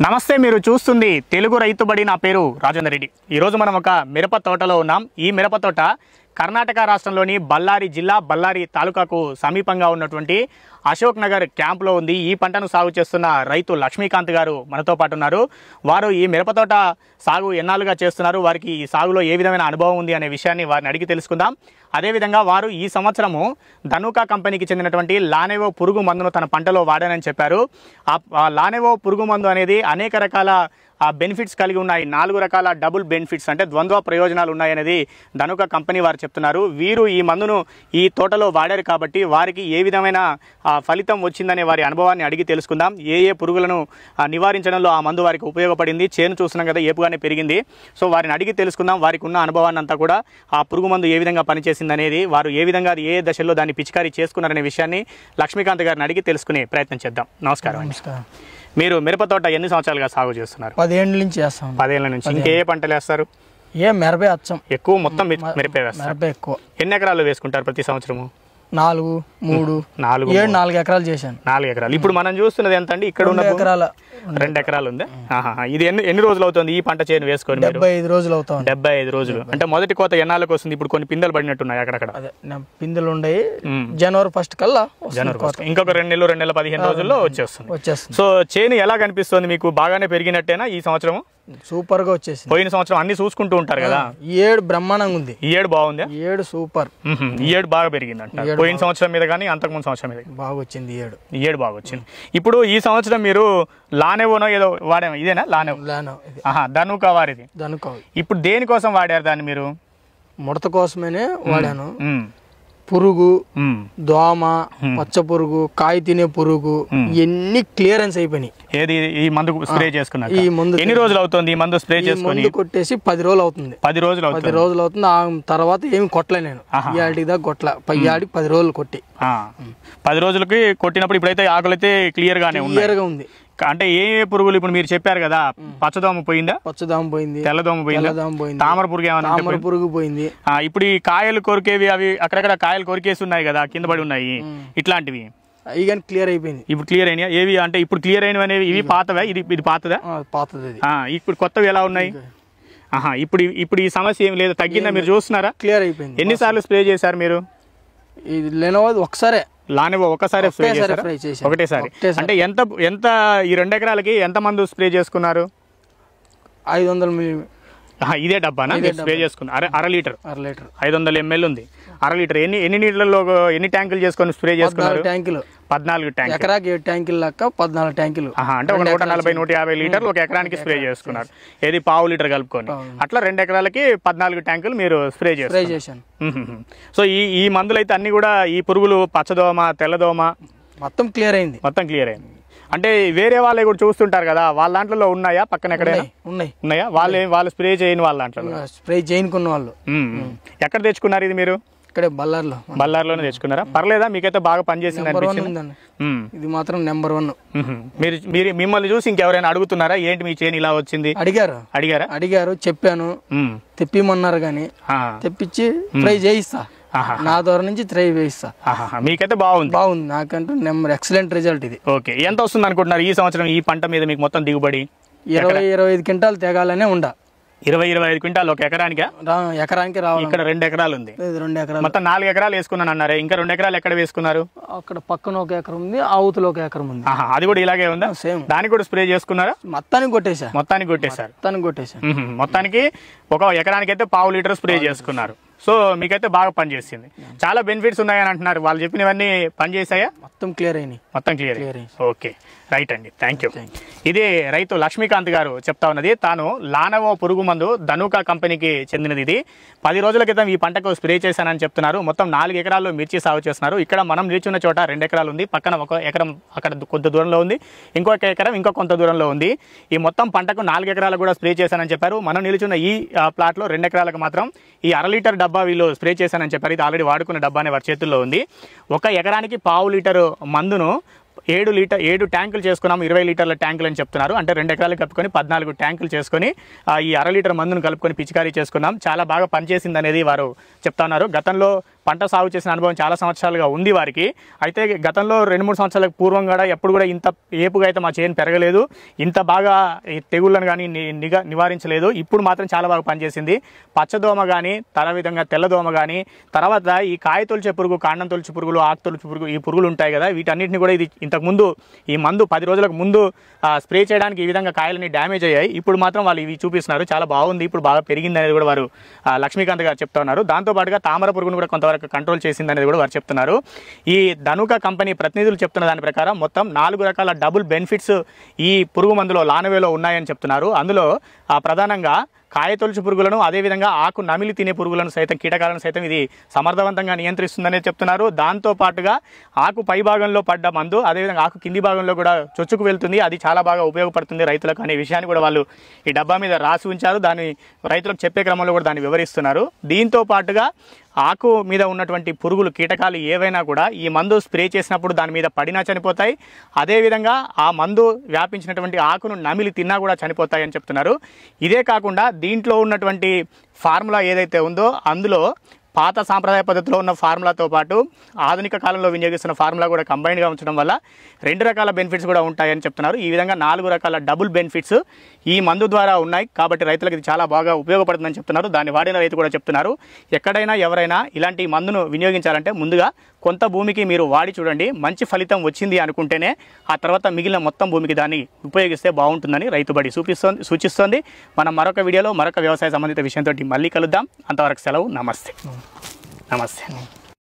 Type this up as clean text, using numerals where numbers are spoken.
నమస్తే, మీరు చూస్తుంది తెలుగు రైతు బడి. నా పేరు రాజేందర్ రెడ్డి. ఈరోజు మనం ఒక మిరప తోటలో ఉన్నాం. ఈ మిరప తోట కర్ణాటక రాష్ట్రంలోని బళ్ళారి జిల్లా బళ్ళారి తాలూకాకు సమీపంగా ఉన్నటువంటి అశోక్ నగర్ క్యాంపులో ఉంది. ఈ పంటను సాగు చేస్తున్న రైతు లక్ష్మీకాంత్ గారు మనతో పాటు ఉన్నారు. వారు ఈ మిరప తోట సాగు ఎన్నాళ్ళుగా చేస్తున్నారు, వారికి ఈ సాగులో ఏ విధమైన అనుభవం ఉంది అనే విషయాన్ని వారిని అడిగి తెలుసుకుందాం. అదేవిధంగా వారు ఈ సంవత్సరము ధనుకా కంపెనీకి చెందినటువంటి లానెవో పురుగు మందును తన పంటలో వాడానని చెప్పారు. ఆ లానెవో పురుగు మందు అనేది అనేక రకాల బెనిఫిట్స్ కలిగి ఉన్నాయి. 4 రకాల డబుల్ బెనిఫిట్స్ అంటే ద్వంద్వ ప్రయోజనాలు ఉన్నాయనేది ధనుకా కంపెనీ వారు చెప్తున్నారు. వీరు ఈ మందును ఈ తోటలో వాడారు కాబట్టి వారికి ఏ విధమైన ఫలితం వచ్చిందనే వారి అనుభవాన్ని అడిగి తెలుసుకుందాం. ఏ పురుగులను నివారించడంలో ఆ మందు వారికి ఉపయోగపడింది. చేను చూస్తున్నాం కదా, ఏపుగానే పెరిగింది. సో వారిని అడిగి తెలుసుకుందాం. వారికి ఉన్న అనుభవాన్ని అంతా కూడా ఆ పురుగు మందు ఏ విధంగా పనిచేసింది అనేది, వారు ఏ విధంగా ఏ దశలో దాన్ని పిచికారీ చేసుకున్నారనే విషయాన్ని లక్ష్మీకాంత్ గారిని అడిగి తెలుసుకునే ప్రయత్నం చేద్దాం. నమస్కారం. నమస్కారం. మీరు మిరప తోట ఎన్ని సంవత్సరాలుగా సాగు చేస్తున్నారు? 10 ఏళ్ళ నుంచి చేస్తాం. 10 ఏళ్ల నుంచి. ఇంకే పంటలు వేస్తారు? మిరపే అచ్చం ఎక్కువ, మొత్తం మిరపే వేస్తారు. మిరపే ఎక్కువ. ఎన్ని ఎకరాలు వేసుకుంటారు ప్రతి సంవత్సరము? 4, 3, 4 ఎకరాలు చేశాను. 4 ఎకరాలు. ఇప్పుడు మనం చూస్తున్నది ఎంత అండి? ఇక్కడ ఉన్న 2 ఎకరాలు ఉంది. ఇది ఎన్ని రోజులు అవుతుంది ఈ పంట చేను వేసుకొని? 75 రోజులు అవుతాం. 75 రోజులు. అంటే మొదటి కోత ఎన్నాళ్ళకి వస్తుంది? ఇప్పుడు కొన్ని పిందెలు పడినట్టున్నాయి అక్కడక్కడ. పిందెలు ఉన్నాయి. జనవరి 1 కల్లా ఇంకొక 2 నెలలు 2 నెలల 15 రోజుల్లో వచ్చేస్తుంది. సో చేను ఎలా కనిపిస్తుంది మీకు? బాగానే పెరిగినట్టేనా ఈ సంవత్సరం? సూపర్ గా వచ్చేసింది. పోయిన సంవత్సరం అన్ని చూసుకుంటూ ఉంటారు కదా. ఈ ఏడు బ్రహ్మాండంగా ఉంది. ఈ ఏడు బాగుంది. ఈ ఏడు సూపర్. ఈ ఏడు బాగా పెరిగింది అంట. పోయిన సంవత్సరం మీద కానీ అంతకుముందు సంవత్సరం మీద బాగా వచ్చింది. ఈ ఏడు బాగా వచ్చింది. ఇప్పుడు ఈ సంవత్సరం మీరు లానెవోనో ఏదో వాడాము, ఇదేనా? లానెవో ధనుకా వారిది. ధనుకా. ఇప్పుడు దేనికోసం వాడారు దాన్ని మీరు? ముడత కోసమేనే వాడాను. పురుగు, దోమ, పచ్చ పురుగు, కాయ తినే పురుగు ఇవన్నీ క్లియరెన్స్ అయిపోయినాయి. ఏది ఈ మందు స్ప్రే చేసుకున్నారు? ఈ మందు ఎన్ని రోజులు అవుతుంది ఈ మందు స్ప్రే చేసుకుని? కొట్టేసి 10 రోజులు అవుతుంది. 10 రోజులు అవుతుంది. ఆ తర్వాత ఏమి కొట్టలే నేను. ఈ దాకా కొట్ల 10 రోజులు కొట్టి 10 రోజులకి కొట్టినప్పుడు ఇప్పుడైతే ఆకులు అయితే క్లియర్ గానే ఉంది. అంటే ఏ పురుగులు ఇప్పుడు మీరు చెప్పారు కదా? పచ్చదోమ పోయిందా? పచ్చదోమ పోయింది. తెల్లదోమ పోయింది. తామర పురుగు ఏమన్నా? తామర పురుగు పోయింది. ఇప్పుడు ఈ కాయలు కొరికేవి అవి అక్కడక్కడ కాయలు కొరికేసి ఉన్నాయి కదా, కింద పడి ఉన్నాయి, ఇట్లాంటివి అవి కానీ క్లియర్ అయిపోయింది. ఇప్పుడు క్లియర్ అయినాయి ఏవి? అంటే ఇప్పుడు క్లియర్ అయినవి అనేవి ఇవి పాతవా? ఇది పాతదా? పాతది. ఇప్పుడు కొత్తవి ఎలా ఉన్నాయి? ఇప్పుడు ఈ సమస్య ఏమి లేదు, తగ్గిందా? మీరు చూస్తున్నారా? క్లియర్ అయిపోయింది. ఎన్నిసార్లు స్ప్రే చేశారు మీరు? ఇది లేనోది ఒకసారే. లానెవో ఒకసారి స్ప్రే చేశారు? ఒకటేసారి. అంటే ఎంత ఈ 2 ఎకరాలకి ఎంత మందు స్ప్రే చేసుకున్నారు? 500 మిల్లీ. ఇదే డబ్బానా స్ప్రే చేసుకున్నారు? అర లీటర్ 500 ml ఉంది. అర లీటర్. ఎన్ని నీళ్ళలో ఎన్ని ట్యాంకులు చేసుకొని స్ప్రే చేసుకున్నారు? 14 ట్యాంకులు. ఎకరాకి 7 ట్యాంకులు లెక్క 14 ట్యాంకులు. అంటే 140-150 లీటర్లు ఒక ఎకరానికి స్ప్రే చేసుకున్నారు. ఏది పావు లీటర్ కలుపుకొని. అట్లా 2 ఎకరాలకి 14 ట్యాంకులు మీరు స్ప్రే చేశాను. సో ఈ మందులు అయితే అన్ని కూడా ఈ పురుగులు, పచ్చదోమ, తెల్లదోమ మొత్తం క్లియర్ అయింది. అంటే వేరే వాళ్ళే కూడా చూస్తుంటారు కదా, వాళ్ళ దాంట్లో ఉన్నాయా? పక్కన ఎక్కడైనా ఉన్నాయా? వాళ్ళు స్ప్రే చేయని వాళ్ళ దాంట్లో? స్ప్రే చేయనుకున్న వాళ్ళు. ఎక్కడ తెచ్చుకున్నారు ఇది మీరు? ఇక్కడ బళ్ళారిలోనే తెచ్చుకున్నారా? పర్లేదా? మీకైతే బాగా పనిచేసింది అనిపించింది? ఇది మాత్రం నెంబర్ 1. మీరు మిమ్మల్ని చూసి ఇంకెవరైనా అడుగుతున్నారా ఏంటి మీ చేను ఇలా వచ్చింది? అడిగారు. చెప్పాను, తెప్పిమన్నారు గానీ తెప్పించి ట్రై చేయిస్తా. నా ద్వారా నుంచి ట్రై చేయిస్తా. మీకైతే బాగుంది. నాకంటూ ఎక్సలెంట్ రిజల్ట్ ఇది. ఓకే. ఎంత వస్తుంది అనుకుంటున్నారు ఈ సంవత్సరం ఈ పంట మీద మీకు మొత్తం దిగుబడి? 20-25 క్వింటాలు తేగాలనే ఉండ. 20-25 క్వింటాలు ఒక ఎకరానికి రావాలి. ఇక్కడ 2 ఎకరాలు ఉంది. 2 ఎకరాలు మొత్తం 4 ఎకరాలు వేసుకున్నాను అన్నారే. ఇంకా 2 ఎకరాలు ఎక్కడ వేసుకున్నారు? అక్కడ పక్కన 1 ఎకరం ఉంది, అవతల 1 ఎకరం ఉంది. అది కూడా ఇలాగే ఉందా? సేమ్. దానికి కూడా స్ప్రే చేసుకున్నారా? మొత్తానికి కొట్టేశారు. మొత్తానికి ఒక ఎకరానికి అయితే పావు లీటర్ స్ప్రే చేసుకున్నారు. సో మీకైతే బాగా పనిచేసింది. చాలా బెనిఫిట్స్ ఉన్నాయని అంటున్నారు. వాళ్ళు చెప్పినవన్నీ పనిచేసాయా? మొత్తం క్లియర్ అయినాయి. ఓకే, రైట్ అండి, థ్యాంక్ యూ. ఇదే రైతు లక్ష్మీకాంత్ గారు చెప్తా ఉన్నది. తాను లానెవో పురుగు మందు ధనుకా కంపెనీకి చెందినది. ఇది 10 రోజుల క్రితం ఈ పంటకు స్ప్రే చేశానని చెప్తున్నారు. మొత్తం 4 ఎకరాల్లో మిర్చి సాగు చేస్తున్నారు. ఇక్కడ మనం నిల్చున్న చోట 2 ఎకరాలు ఉంది. పక్కన 1 ఎకరం అక్కడ కొంత దూరంలో ఉంది. ఇంకొక ఎకరం ఇంకో కొంత దూరంలో ఉంది. ఈ మొత్తం పంటకు 4 ఎకరాలు కూడా స్ప్రే చేశానని చెప్పారు. మనం నిల్చున్న ఈ ప్లాట్లో 2 ఎకరాలకు మాత్రం ఈ అర లీటర్ డబ్బా వీళ్ళు స్ప్రే చేశానని చెప్పారు. ఇది ఆల్రెడీ వాడుకున్న డబ్బానే వారి చేతుల్లో ఉంది. 1 ఎకరానికి పావు లీటరు మందును 7 ట్యాంకులు చేసుకున్నాం, 20 లీటర్ల ట్యాంకులు అని చెప్తున్నారు. అంటే 2 ఎకరాలు కలుపుకొని 14 ట్యాంకులు చేసుకొని ఈ 1/2 లీటర్ మందును కలుపుకొని పిచికారీ చేసుకున్నాం. చాలా బాగా పనిచేసింది అనేది వారు చెప్తా ఉన్నారు. గతంలో పంట సాగు చేసిన అనుభవం చాలా సంవత్సరాలుగా ఉంది వారికి. అయితే గతంలో 2-3 సంవత్సరాలకు పూర్వం కూడా ఎప్పుడు కూడా ఇంత ఏపుగా అయితే మా చేను పెరగలేదు, ఇంత బాగా ఈ తెగుళ్ళను కానీ నివారించలేదు. ఇప్పుడు మాత్రం చాలా బాగా పనిచేసింది. పచ్చదోమ కానీ, విధంగా తెల్లదోమ కానీ, తర్వాత ఈ కాయ తొలిచే పురుగు, కాండం తొలిచే పురుగులు, ఆకు తొలిచే పురుగు, ఈ పురుగులు ఉంటాయి కదా, వీటన్నిటిని కూడా ఇది ఇంతకుముందు ఈ మందు 10 రోజులకు ముందు స్ప్రే చేయడానికి ఈ విధంగా కాయలని డ్యామేజ్ అయ్యాయి. ఇప్పుడు మాత్రం వాళ్ళు ఇవి చూపిస్తున్నారు, చాలా బాగుంది, ఇప్పుడు బాగా పెరిగింది అనేది కూడా వారు లక్ష్మీకాంత్ గారు చెప్తా ఉన్నారు. దాంతోపాటుగా తామర పురుగును కూడా కొంతవరకు కంట్రోల్ చేసింది అనేది కూడా వారు చెప్తున్నారు. ఈ ధనుక కంపెనీ ప్రతినిధులు చెప్తున్న దాని ప్రకారం మొత్తం 4 రకాల డబుల్ బెనిఫిట్స్ ఈ పురుగు మందులో లానవేలో ఉన్నాయని చెప్తున్నారు. అందులో ప్రధానంగా కాయ తొలుచు పురుగులను, అదేవిధంగా ఆకు నమిలి తినే పురుగులను సైతం, కీటకాలను సైతం ఇది సమర్థవంతంగా నియంత్రిస్తుందనే చెప్తున్నారు. దాంతోపాటుగా ఆకు పై భాగంలో పడ్డ మందు అదేవిధంగా ఆకు కింది భాగంలో కూడా చొచ్చుకు వెళ్తుంది, అది చాలా బాగా ఉపయోగపడుతుంది రైతులకు అనే విషయాన్ని కూడా వాళ్ళు ఈ డబ్బా మీద రాసి ఉంచారు. దాన్ని రైతులకు చెప్పే క్రమంలో కూడా దాన్ని వివరిస్తున్నారు. దీంతో పాటుగా ఆకు మీద ఉన్నటువంటి పురుగులు, కీటకాలు ఏవైనా కూడా ఈ మందు స్ప్రే చేసినప్పుడు దాని మీద పడినా చనిపోతాయి, అదేవిధంగా ఆ మందు వ్యాపించినటువంటి ఆకును నమిలి తిన్నా కూడా చనిపోతాయి అని చెప్తున్నారు. ఇదే కాకుండా దీంట్లో ఉన్నటువంటి ఫార్ములా ఏదైతే ఉందో అందులో పాత సాంప్రదాయ పద్ధతిలో ఉన్న ఫార్ములాతో పాటు ఆధునిక కాలంలో వినియోగిస్తున్న ఫార్ములా కూడా కంబైన్డ్గా ఉంచడం వల్ల 2 రకాల బెనిఫిట్స్ కూడా ఉంటాయని చెప్తున్నారు. ఈ విధంగా 4 రకాల డబుల్ బెనిఫిట్స్ ఈ మందు ద్వారా ఉన్నాయి. కాబట్టి రైతులకు ఇది చాలా బాగా ఉపయోగపడుతుందని చెప్తున్నారు. దాన్ని వాడిన రైతు కూడా చెప్తున్నారు. ఎక్కడైనా ఎవరైనా ఇలాంటి మందును వినియోగించాలంటే ముందుగా కొంత భూమికి మీరు వాడి చూడండి, మంచి ఫలితం వచ్చింది అనుకుంటేనే ఆ తర్వాత మిగిలిన మొత్తం భూమికి దాన్ని ఉపయోగిస్తే బాగుంటుందని రైతుబడి సూచిస్తోంది. మనం మరొక వీడియోలో మరొక వ్యవసాయ సంబంధిత విషయంతో మళ్ళీ కలుద్దాం. అంతవరకు సెలవు. నమస్తే.